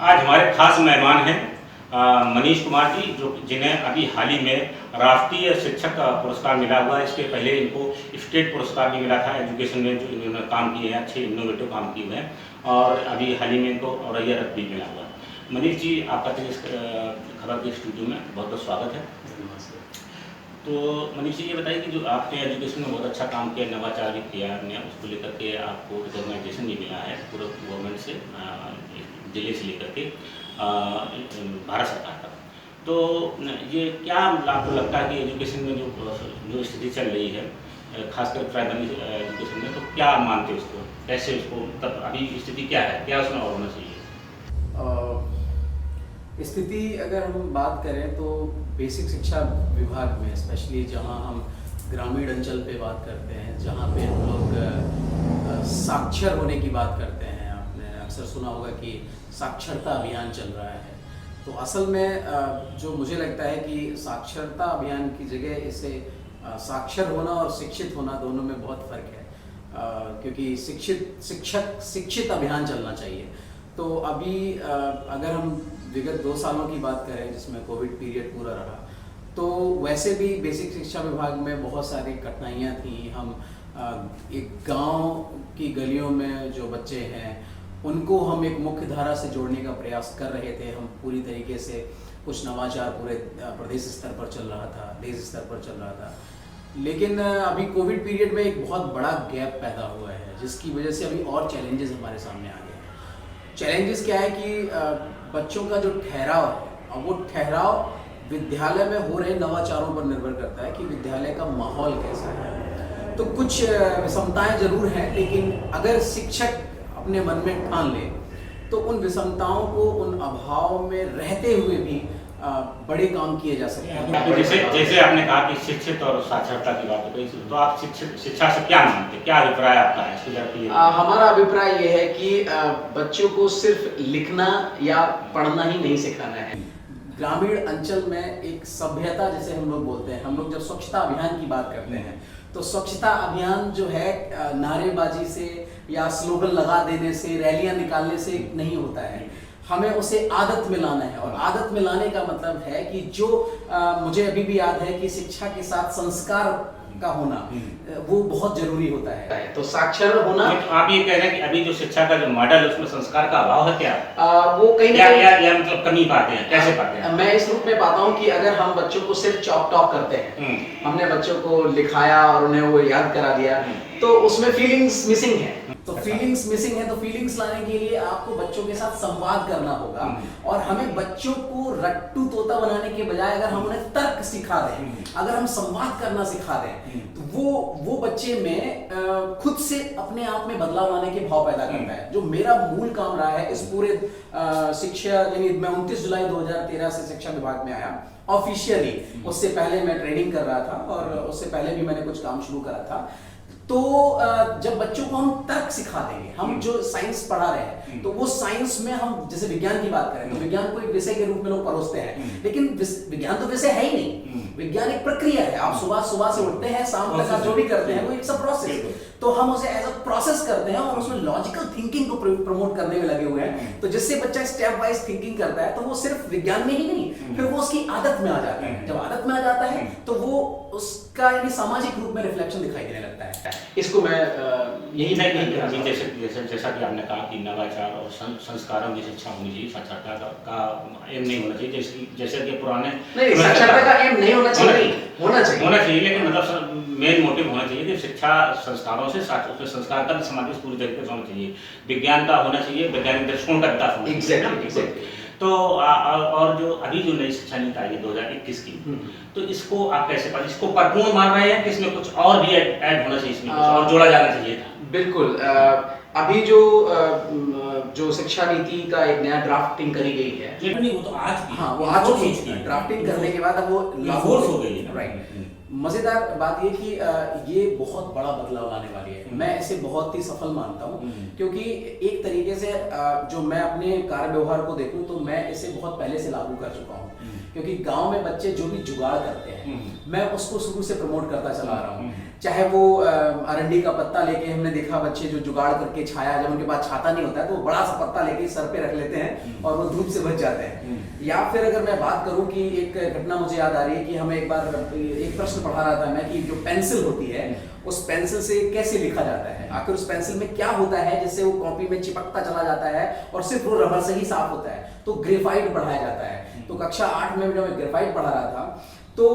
आज हमारे खास मेहमान हैं मनीष कुमार जी, जो जिन्हें अभी हाल ही में राष्ट्रीय शिक्षक पुरस्कार मिला हुआ है। इसके पहले इनको स्टेट पुरस्कार भी मिला था एजुकेशन में, जो इन्होंने काम किए हैं, अच्छे इनोवेटिव काम किए हुए हैं, और अभी हाल ही में इनको औरैया रत्न भी मिला हुआ है। मनीष जी, आपका इस खबर के स्टूडियो में बहुत बहुत स्वागत है। तो मनीष जी, ये बताइए कि जो आपने एजुकेशन में बहुत अच्छा काम किया, नवाचार भी किया आपने, उसको लेकर के आपको रिकॉग्नाइजेशन भी मिला है पूरे गवर्नमेंट से, जिले से लेकर के भारत सरकार तक। तो ये क्या आपको लगता है कि एजुकेशन में जो स्थिति चल रही है, खासकर प्राइमरी एजुकेशन में, तो क्या मानते हो उसको, कैसे उसको, तब अभी स्थिति क्या है, क्या उसमें और होना चाहिए? स्थिति अगर हम बात करें तो बेसिक शिक्षा विभाग में, स्पेशली जहां हम ग्रामीण अंचल पे बात करते हैं, जहां पे हम लोग साक्षर होने की बात करते हैं, आपने अक्सर सुना होगा कि साक्षरता अभियान चल रहा है। तो असल में जो मुझे लगता है कि साक्षरता अभियान की जगह इसे साक्षर होना और शिक्षित होना दोनों में बहुत फ़र्क है, क्योंकि शिक्षित अभियान चलना चाहिए। तो अभी अगर हम विगत 2 सालों की बात करें जिसमें कोविड पीरियड पूरा रहा, तो वैसे भी बेसिक शिक्षा विभाग में बहुत सारी कठिनाइयाँ थी। हम एक गांव की गलियों में जो बच्चे हैं उनको हम एक मुख्य धारा से जोड़ने का प्रयास कर रहे थे। हम पूरी तरीके से कुछ नवाचार पूरे प्रदेश स्तर पर चल रहा था, देश स्तर पर चल रहा था, लेकिन अभी कोविड पीरियड में एक बहुत बड़ा गैप पैदा हुआ है, जिसकी वजह से अभी और चैलेंजेस हमारे सामने आ गए हैं। चैलेंजेस क्या है कि बच्चों का जो ठहराव है, और वो ठहराव विद्यालय में हो रहे नवाचारों पर निर्भर करता है कि विद्यालय का माहौल कैसा है। तो कुछ विषमताएं जरूर हैं, लेकिन अगर शिक्षक अपने मन में ठान ले तो उन विषमताओं को, उन अभाव में रहते हुए भी बड़े काम किए जा सकते हैं। जैसे आपने कहा कि शिक्षित और साक्षरता की बात हो, तो आप शिक्षा से क्या मानते हैं, क्या अभिप्राय आपका है? हमारा अभिप्राय ये है कि बच्चों को सिर्फ लिखना या पढ़ना ही नहीं सिखाना है। ग्रामीण अंचल में एक सभ्यता, जैसे हम लोग बोलते हैं, हम लोग जब स्वच्छता अभियान की बात करते हैं तो स्वच्छता अभियान जो है नारेबाजी से या स्लोगन लगा देने से, रैलियां निकालने से नहीं होता है। हमें उसे आदत में लाना है, और आदत में लाने का मतलब है कि जो मुझे अभी भी याद है कि शिक्षा के साथ संस्कार का होना वो बहुत जरूरी होता है। तो साक्षर होना। तो आप ये कह रहे हैं कि अभी जो शिक्षा का जो मॉडल है उसमें संस्कार का अभाव है क्या? वो कहीं ना कहीं या मतलब कमी पाते हैं, कैसे पाते हैं? मैं इस रूप में पाता हूँ कि अगर हम बच्चों को सिर्फ चॉक टॉक करते हैं, हमने बच्चों को लिखाया और उन्हें वो याद करा दिया, तो उसमें फीलिंग्स मिसिंग है। तो फीलिंग्स मिसिंग है, तो फीलिंग्स लाने के लिए आपको बच्चों के साथ संवाद करना होगा, और हमें बच्चों को रट्टू तोता बनाने के बजाय अगर हम उन्हें तर्क सिखा दें, अगर हम संवाद करना सिखा दें, तो वो बच्चे में खुद से अपने आप में बदलाव लाने के भाव पैदा करता है। जो मेरा मूल काम रहा है इस पूरे शिक्षा, यानी मैं 29 जुलाई 2013 से शिक्षा विभाग में आया ऑफिशियली। उससे पहले मैं ट्रेनिंग कर रहा था, और उससे पहले भी मैंने कुछ काम शुरू करा था। तो जब बच्चों को हम तर्क सिखा देंगे, हम जो साइंस पढ़ा रहे हैं, तो वो साइंस में हम जैसे विज्ञान की बात करें तो विज्ञान को एक विषय के रूप में लोग परोसते हैं, लेकिन विज्ञान तो विषय है ही नहीं। विज्ञान एक प्रक्रिया है। आप सुबह से उठते हैं, शाम तक आप जो भी करते हैं वो एक सब प्रोसेस। तो हम उसे एज अ प्रोसेस करते हैं और उसमें लॉजिकल थिंकिंग को प्रमोट करने में लगे हुए हैं। तो जिससे बच्चा स्टेप वाइज थिंकिंग करता है, तो वो सिर्फ विज्ञान में ही नहीं, फिर वो उसकी आदत में आ जाता है। जब आदत में आ जाता है तो वो उसका यानी सामाजिक रूप में रिफ्लेक्शन दिखाई देने लगता है। इसको मैं यही नहीं, जैसा कि आपने कहा कि नवाचार और संस्कारों की शिक्षा होनी चाहिए, साक्षरता का एम नहीं होना चाहिए, जैसे कि पुराने नहीं, साक्षरता का एम नहीं होना चाहिए, होना चाहिए, लेकिन मतलब मेन मोटिव होना चाहिए कि शिक्षा संस्कारों से संस्कार का समाज में पूरी तरीके से होना चाहिए, विज्ञान का होना चाहिए, वैज्ञानिक दृष्टिकोण का विकास होना चाहिए। एग्जैक्टली। तो और जो अभी जो नई शिक्षा नीति आई है 2021 की, तो इसको आप कैसे पाते, इसको परिपूर्ण मान रहे हैं कि इसमें कुछ और भी ऐड होना चाहिए, इसमें कुछ और जोड़ा जाना चाहिए था? बिल्कुल। अभी जो शिक्षा नीति का एक नया ड्राफ्टिंग करी गई है, वो तो आज हाँ, वो आ चुकी है। ड्राफ्टिंग करने के बाद अब वो लागू हो गई है, राइट। मजेदार बात ये कि ये बहुत बड़ा बदलाव लाने वाली है। मैं इसे बहुत ही सफल मानता हूँ, क्योंकि एक तरीके से जो मैं अपने कार्य व्यवहार को देखूं तो मैं इसे बहुत पहले से लागू कर चुका हूँ। क्योंकि गांव में बच्चे जो भी जुगाड़ करते हैं, मैं उसको शुरू से प्रमोट करता चला रहा हूँ। चाहे वो अरंडी का पत्ता लेके, हमने देखा बच्चे जो जुगाड़ करके छाया, जब उनके पास छाता नहीं होता है तो वो बड़ा सा पत्ता लेके सर पे रख लेते हैं और वो धूप से बच जाते हैं। या फिर अगर मैं बात करूं कि एक घटना मुझे याद आ रही है कि हमें एक बार एक प्रश्न पढ़ा रहा था मैं कि जो पेंसिल होती है उस पेंसिल से कैसे लिखा जाता है, आखिर उस पेंसिल में क्या होता है जिससे वो कॉपी में चिपकता चला जाता है और सिर्फ वो रबर से ही साफ होता है। तो ग्रेफाइट पढ़ाया जाता है। तो कक्षा 8 में जब मैं ग्रेफाइट पढ़ा रहा था तो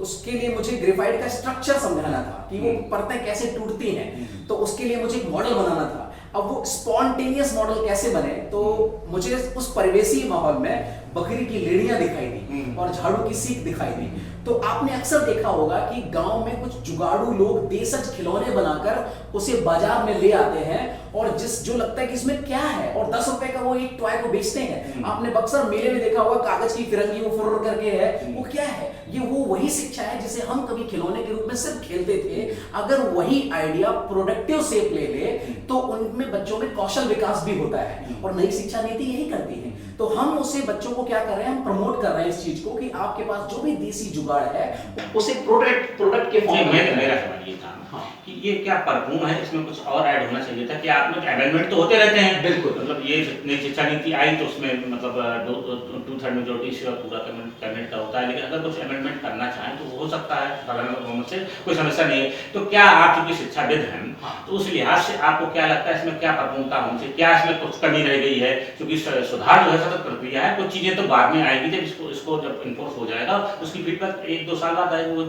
उसके लिए मुझे ग्रेफाइट का स्ट्रक्चर समझाना था कि वो परतें कैसे टूटती हैं। तो उसके लिए मुझे एक मॉडल बनाना था। अब वो स्पॉन्टेनियस मॉडल कैसे बने, तो मुझे उस परिवेशी माहौल में बकरी की लेड़ियां दिखाई दी और झाड़ू की सीख दिखाई दी। तो आपने अक्सर देखा होगा कि गांव में कुछ जुगाड़ू लोग देशज खिलौने बनाकर उसे बाजार में ले आते हैं और जो लगता है कि इसमें क्या है, और 10 रुपए का वो एक टॉय को बेचते हैं। आपने बक्सर मेले में देखा होगा कागज की फिरंगी वो फुर्र करके है, वो क्या है? ये वो वही शिक्षा है जिसे हम कभी खिलौने के रूप में सिर्फ खेलते थे। अगर वही आइडिया प्रोडक्टिव शेप ले ले तो उनमें बच्चों में कौशल विकास भी होता है, और नई शिक्षा नीति यही करती है। तो हम उसे बच्चों को क्या कर रहे हैं, हम प्रमोट कर रहे हैं इस चीज को कि आपके पास जो भी देसी जुगाड़ है उसे प्रोडक्ट के फॉर्म में। मेरा सवाल ये था कि ये क्या परफॉर्म है, इसमें कुछ और ऐड होना चाहिए था कि आप लोग अमेंडमेंट तो होते रहते हैं। बिल्कुल, मतलब ये नई शिक्षा नीति आई तो उसमें मतलब 2/3 मेजोरिटी से पूरा कैबिनेट का होता है, लेकिन अगर कुछ अमेंडमेंट करना चाहें तो हो सकता है साधारण बहुमत से, कोई समस्या नहीं है। तो क्या आप चूंकि शिक्षाविद हैं तो उस लिहाज से आपको क्या लगता है इसमें क्या परफॉर्मता होनी चाहिए, क्या इसमें कुछ कमी रह गई है? क्योंकि सुधार जो है सतत प्रक्रिया है, कुछ चीजें तो बाद में आएगी जब इसको जब इन्फोर्स हो जाएगा, उसकी फीडबैक 1-2 साल बाद आएगी, वो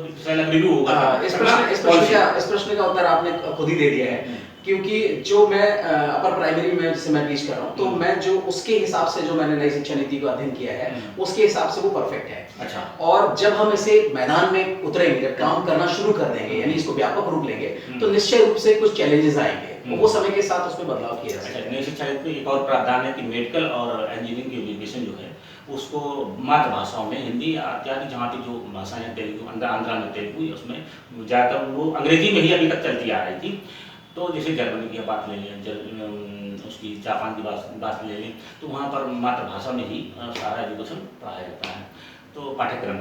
रिव्यू होगा। इस प्रश्न का उत्तर आपने खुद ही दे दिया है, क्योंकि जो मैं अपर प्राइमरी में जिसे मैं टीच कर रहा हूँ, तो मैं जो उसके हिसाब से जो मैंने नई शिक्षा नीति को अध्ययन किया है उसके हिसाब से वो परफेक्ट है। अच्छा। और जब हम इसे मैदान में उतरेंगे, जब काम करना शुरू कर देंगे, यानी इसको व्यापक रूप लेंगे, तो निश्चय रूप से कुछ चैलेंजेस आएंगे, वो समय के साथ उसमें बदलाव किया जा सकता है। नई शिक्षा नीति में एक और प्रावधान है कि मेडिकल और इंजीनियरिंग की एजुकेशन जो है उसको मातृभाषाओं में हिंदी इत्यादि जहाँ की जो भाषाएं हैं, तेलुगु, आंध्रा में तेलुगु, उसमें ज़्यादातर वो अंग्रेजी में ही अभी तक चलती आ रही थी। तो जैसे जर्मनी की बात ले लें, उसकी जापान की बात ले लें, तो वहाँ पर मातृभाषा में ही सारा एजुकेशन पढ़ाया जाता है। तो पाठ्यक्रम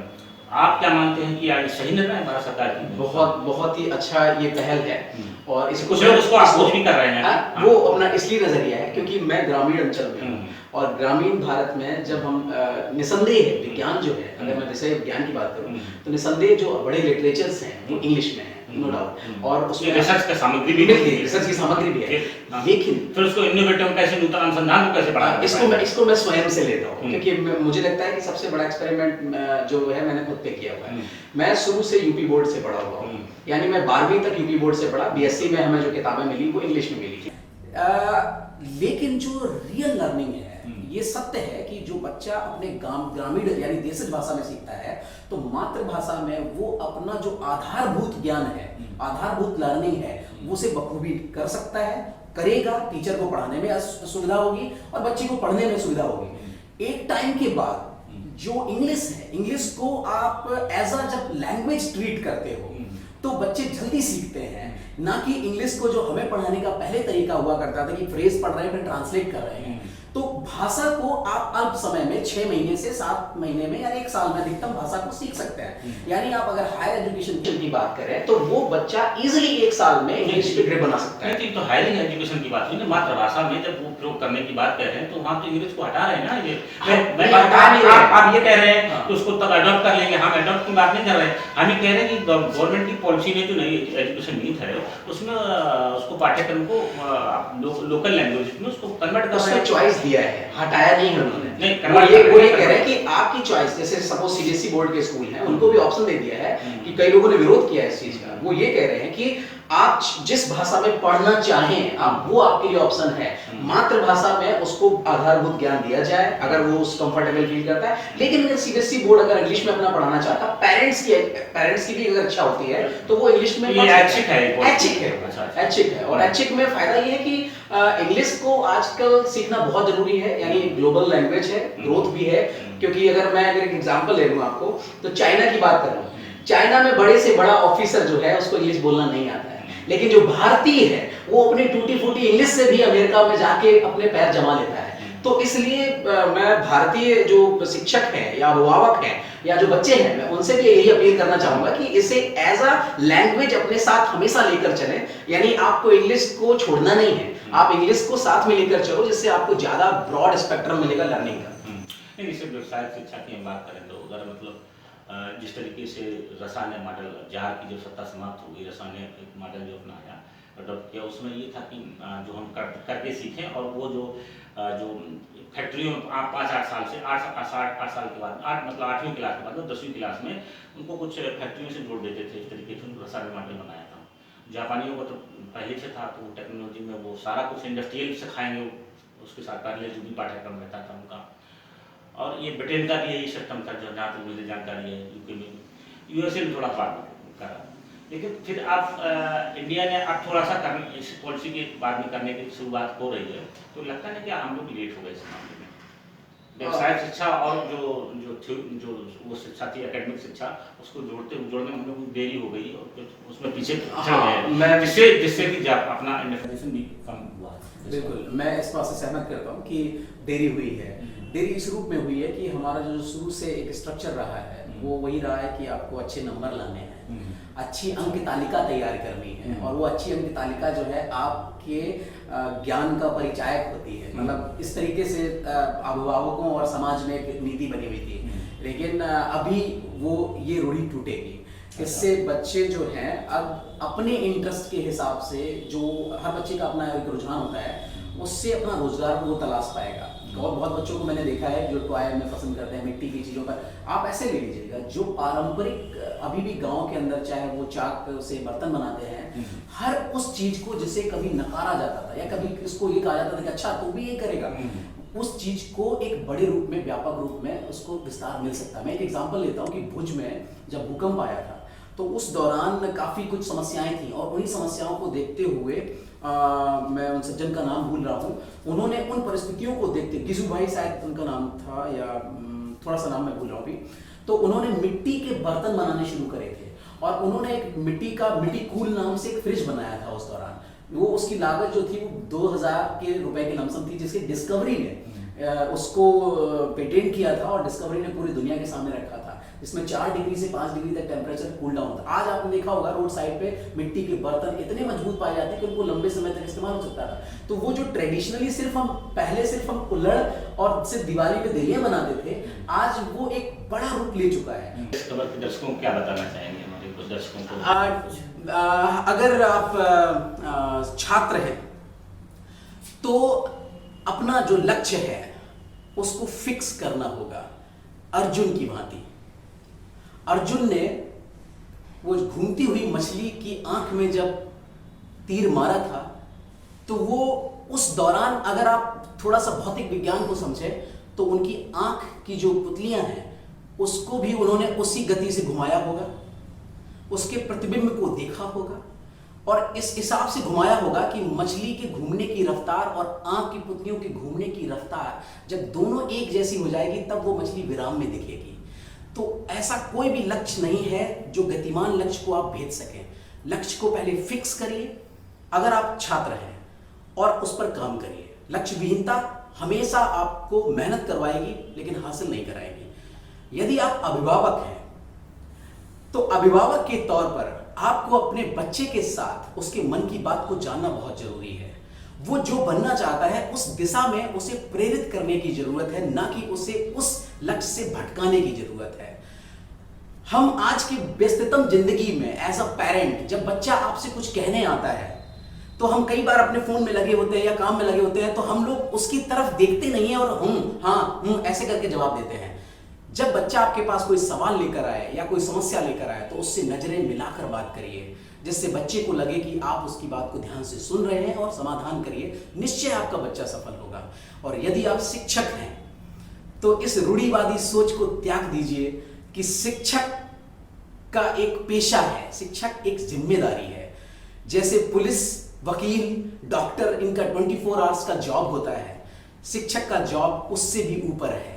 आप क्या मानते हैं कि आज सही निर्णय है भारत सरकार की? बहुत ही अच्छा ये पहल है, और कुछ लोग उसको अपोज भी कर रहे हैं। वो अपना इसलिए नजरिया है क्योंकि मैं ग्रामीण अंचल में हूँ, और ग्रामीण भारत में जब हम निसंदेह विज्ञान जो है, अगर मैं विषय विज्ञान की बात करूँ तो निसंदेह जो बड़े लिटरेचर्स हैं वो इंग्लिश में है, नो डाउट, और उसमें रिसर्च की सामग्री भी है। लेकिन फिर उसको इनोवेटिव कैसे, नूतन अनुसंधान को कैसे बढ़ाया? इसको मैं स्वयं से लेता हूँ, क्योंकि मुझे लगता है कि सबसे बड़ा एक्सपेरिमेंट जो है मैंने खुद पे किया हुआ है। मैं शुरू से यूपी बोर्ड से पढ़ा हुआ हूँ, यानी मैं 12वीं तक यूपी बोर्ड से पढ़ा। बीएससी में हमें जो किताबें मिली वो इंग्लिश में मिली। लेकिन जो रियल लर्निंग है, ये सत्य है कि जो बच्चा अपने ग्रामीण यानी देशज भाषा में सीखता है, तो मातृभाषा में वो अपना जो आधारभूत ज्ञान है, आधारभूत लर्निंग है, वो उसे बखूबी कर सकता है, करेगा। टीचर को पढ़ाने में सुविधा होगी और बच्चे को पढ़ने में सुविधा होगी। एक टाइम के बाद जो इंग्लिश है, इंग्लिश को आप एज अ जब लैंग्वेज ट्रीट करते हो तो बच्चे जल्दी सीखते हैं, ना कि इंग्लिश को जो हमें पढ़ाने का पहले तरीका हुआ करता था कि फ्रेज पढ़ रहे हैं फिर ट्रांसलेट कर रहे हैं। तो भाषा को आप अल्प समय में 6 महीने से 7 महीने में या 1 साल में अधिकतम भाषा को सीख सकते हैं। यानी आप अगर हायर एजुकेशन की बात करें तो वो बच्चा इजीली 1 साल में इंग्लिश स्पीकर बना सकता है। तो हायर एजुकेशन की बात हुई ना, मातृभाषा में जब वो प्रयोग करने की बात कर रहे हैं तो वहाँ तो इंग्लिश को हटा रहे हैं ना। आप ये कह रहे हैं कि उसको तब अडॉप्ट कर लेंगे, हम अडॉप्ट की बात नहीं कर रहे हैं। हम ये कह रहे हैं कि गवर्नमेंट की पॉलिसी ने जो नई एजुकेशन नीति है उसमें उसको पाठ्यक्रम को लोकल लैंग्वेज में उसको कन्वर्ट कर रहे हैं। चॉइस दिया है, हटाया नहीं है उन्होंने। वो ये कह रहे हैं कि आपकी चॉइस, जैसे सपोज सीबीएसई बोर्ड के स्कूल हैं, उनको भी ऑप्शन दे दिया है कि कई लोगों ने विरोध किया है इस चीज का। वो ये कह रहे हैं कि आप जिस भाषा में पढ़ना चाहें आप, वो आपके लिए ऑप्शन है। मातृभाषा में उसको आधारभूत ज्ञान दिया जाए अगर वो उस कंफर्टेबल फील करता है। लेकिन अगर सीबीएसई बोर्ड अगर इंग्लिश में अपना पढ़ाना चाहता, पेरेंट्स की भी अगर इच्छा होती है तो वो इंग्लिश में ऐच्छिक है। और ऐच्छिक में फायदा ये है कि इंग्लिश को आजकल सीखना बहुत जरूरी है, यानी ग्लोबल लैंग्वेज है, ग्रोथ भी है। क्योंकि अगर एक एग्जांपल ले लूं आपको, तो चाइना की बात कर रहा हूं। चाइना में बड़े से बड़ा ऑफिसर जो है उसको इंग्लिश बोलना नहीं आता है, लेकिन जो भारतीय है वो अपनी टूटी फूटी इंग्लिश से भी अमेरिका में जाके अपने पैर जमा लेता है। तो इसलिए मैं भारतीय जो शिक्षक हैं या अभिभावक हैं या जो बच्चे हैं, मैं उनसे भी यही अपील करना चाहूंगा कि इसे एज अ लैंग्वेज अपने साथ हमेशा लेकर चलें। यानी आपको इंग्लिश को छोड़ना नहीं है, आप इंग्लिश को साथ में लेकर चलो, जिससे आपको ज्यादा ब्रॉड स्पेक्ट्रम मिलेगा लर्निंग का। नहीं, जैसे व्यवसायिक शिक्षा की हम बात करें तो अगर मतलब जिस तरीके से रसा ने मॉडल जार की जब सत्ता समाप्त हो गई, रसा ने एक मॉडल जो अपनाया अडॉप्ट किया, उसमें ये था कि जो हम करके सीखें, और वो जो फैक्ट्रियों में आप 5-8 साल से 8 साल के बाद 8 मतलब 8वीं क्लास के बाद 10वीं क्लास में उनको कुछ फैक्ट्रियों से जोड़ देते थे। इस तरीके से रसा ने मॉडल बनाया था। जापानियों को तो पहले से था, तो टेक्नोलॉजी में वो सारा कुछ इंडस्ट्रियल सिखाएंगे, उसके साथ पहले जो भी पाठ्यक्रम रहता था उनका। और ये ब्रिटेन का भी यही सिस्टम था, जो जहाँ तक मुझे जानकारी है। यूके में, यूएसए में थोड़ा पार करा, लेकिन फिर आप इंडिया ने अब थोड़ा सा इस पॉलिसी के बाद में करने की शुरुआत हो रही है, तो लगता है कि हम लोग लेट हो गए इस मामले में। व्यवसायिक शिक्षा और जो वो शिक्षा थी, एकेडमिक शिक्षा, उसको जोड़ने में हम लोग देरी हो गई और उसमें पीछे जिससे कि अपना इंडिपेंडेंस भी कम हुआ। बिल्कुल, मैं इस बात से सहमत करता हूँ कि देरी हुई है। देरी इस रूप में हुई है कि हमारा जो शुरू से एक स्ट्रक्चर रहा है वो वही रहा है कि आपको अच्छे नंबर लाने हैं, अच्छी अंक तालिका तैयार करनी है, और वो अच्छी अंक तालिका जो है आपके ज्ञान का परिचायक होती है। मतलब इस तरीके से अभिभावकों और समाज में एक नीति बनी हुई थी, लेकिन अभी वो ये रूढ़ी टूटेगी। इससे बच्चे जो हैं अब अपने इंटरेस्ट के हिसाब से, जो हर बच्चे का अपना एक रुझान होता है, उससे अपना रोजगार वो तलाश पाएगा। और बहुत बच्चों को मैंने देखा है जो टॉय में पसंद करते हैं, मिट्टी की चीज़ों पर। आप ऐसे ले लीजिएगा जो पारंपरिक अभी भी गांव के अंदर, चाहे वो चाक से बर्तन बनाते हैं, हर उस चीज को जिसे कभी नकारा जाता था या कभी इसको ये कहा जाता था कि अच्छा तू भी ये करेगा, उस चीज को एक बड़े रूप में, व्यापक रूप में उसको विस्तार मिल सकता है। मैं एक एग्जांपल लेता हूँ कि भुज में जब भूकंप आया था तो उस दौरान काफ़ी कुछ समस्याएं थी, और उन्हीं समस्याओं को देखते हुए मैं उन सज्जन का नाम भूल रहा हूँ, उन्होंने उन परिस्थितियों को देखते, गिजू भाई शायद उनका नाम था, या थोड़ा सा नाम मैं भूल रहा हूँ अभी, तो उन्होंने मिट्टी के बर्तन बनाने शुरू करे थे, और उन्होंने एक मिट्टी कूल नाम से एक फ्रिज बनाया था उस दौरान। वो उसकी लागत जो थी वो 2000 रुपए की लमसम थी, जिसकी डिस्कवरी ने उसको पेटेंट किया था, और डिस्कवरी ने पूरी दुनिया के सामने रखा था, जिसमें 4 डिग्री से 5 डिग्री तक टेम्परेचर कूल डाउन था। आज आपने देखा होगा रोड साइड पे मिट्टी के बर्तन इतने मजबूत पाए जाते हैं कि उनको लंबे समय तक इस्तेमाल हो सकता था। तो वो जो ट्रेडिशनली पहले सिर्फ हम कुल्हड़ और सिर्फ दिवाली पे दलिया बनाते थे, आज वो एक बड़ा रूप ले चुका है। इस खबर के दर्शकों को क्या बताना चाहेंगे, हमारे दर्शकों को? अगर आप छात्र हैं तो अपना जो लक्ष्य है उसको फिक्स करना होगा। अर्जुन की भांति, अर्जुन ने वो घूमती हुई मछली की आंख में जब तीर मारा था, तो वो उस दौरान, अगर आप थोड़ा सा भौतिक विज्ञान को समझे, तो उनकी आंख की जो पुतलियां हैं उसको भी उन्होंने उसी गति से घुमाया होगा, उसके प्रतिबिंब को देखा होगा, और इस हिसाब से घुमाया होगा कि मछली के घूमने की रफ्तार और आंख की पुतलियों के घूमने की रफ्तार जब दोनों एक जैसी हो जाएगी तब वो मछली विराम में दिखेगी। तो ऐसा कोई भी लक्ष्य नहीं है जो गतिमान लक्ष्य को आप भेज सकें। लक्ष्य को पहले फिक्स करिए अगर आप छात्र हैं, और उस पर काम करिए। लक्ष्य विहीनता हमेशा आपको मेहनत करवाएगी लेकिन हासिल नहीं कराएगी। यदि आप अभिभावक हैं तो अभिभावक के तौर पर आपको अपने बच्चे के साथ उसके मन की बात को जानना बहुत जरूरी है। वो जो बनना चाहता है उस दिशा में उसे प्रेरित करने की जरूरत है, ना कि उसे उस लक्ष्य से भटकाने की जरूरत है। हम आज की व्यस्ततम जिंदगी में एज अ पेरेंट, जब बच्चा आपसे कुछ कहने आता है तो हम कई बार अपने फोन में लगे होते हैं या काम में लगे होते हैं, तो हम लोग उसकी तरफ देखते नहीं है और ऐसे करके जवाब देते हैं। जब बच्चा आपके पास कोई सवाल लेकर आए या कोई समस्या लेकर आए तो उससे नजरें मिलाकर बात करिए, जिससे बच्चे को लगे कि आप उसकी बात को ध्यान से सुन रहे हैं और समाधान करिए। निश्चय आपका बच्चा सफल होगा। और यदि आप शिक्षक हैं तो इस रूढ़िवादी सोच को त्याग दीजिए कि शिक्षक का एक पेशा है, शिक्षक एक जिम्मेदारी है। जैसे पुलिस, वकील, डॉक्टर, इनका 24 आवर्स का जॉब होता है, शिक्षक का जॉब उससे भी ऊपर है।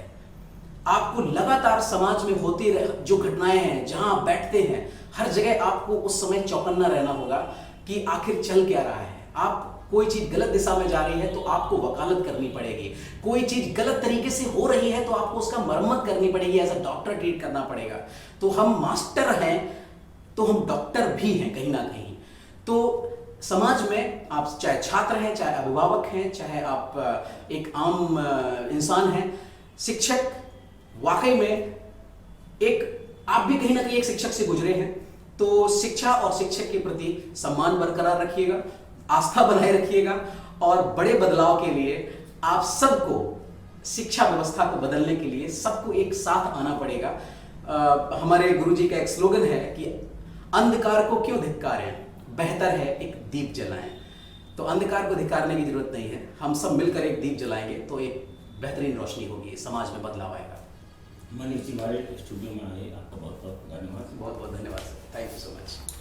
आपको लगातार समाज में होती जो घटनाएं हैं, जहां आप बैठते हैं, हर जगह आपको उस समय चौकन्ना रहना होगा कि आखिर चल क्या रहा है। आप कोई चीज गलत दिशा में जा रही है तो आपको वकालत करनी पड़ेगी, कोई चीज गलत तरीके से हो रही है तो आपको उसका मरम्मत करनी पड़ेगी, एज अ डॉक्टर ट्रीट करना पड़ेगा। तो हम मास्टर हैं तो हम डॉक्टर भी हैं कहीं ना कहीं। तो समाज में आप चाहे छात्र हैं, चाहे अभिभावक हैं, चाहे आप एक आम इंसान हैं, शिक्षक वाकई में आप भी कहीं ना कहीं एक शिक्षक से गुजरे हैं। तो शिक्षा और शिक्षक के प्रति सम्मान बरकरार रखिएगा, आस्था बनाए रखिएगा और बड़े बदलाव के लिए आप सबको, शिक्षा व्यवस्था को बदलने के लिए सबको एक साथ आना पड़ेगा। हमारे गुरुजी का एक स्लोगन है कि अंधकार को क्यों धिक्कारें, बेहतर है एक दीप जलाएं। तो अंधकार को धिक्कारने की जरूरत नहीं है, हम सब मिलकर एक दीप जलाएंगे तो एक बेहतरीन रोशनी होगी, समाज में बदलाव आएगा। मनीष जी हमारे स्टूडियो में आए, आपका बहुत बहुत धन्यवाद। बहुत बहुत धन्यवाद sir, thank you so much.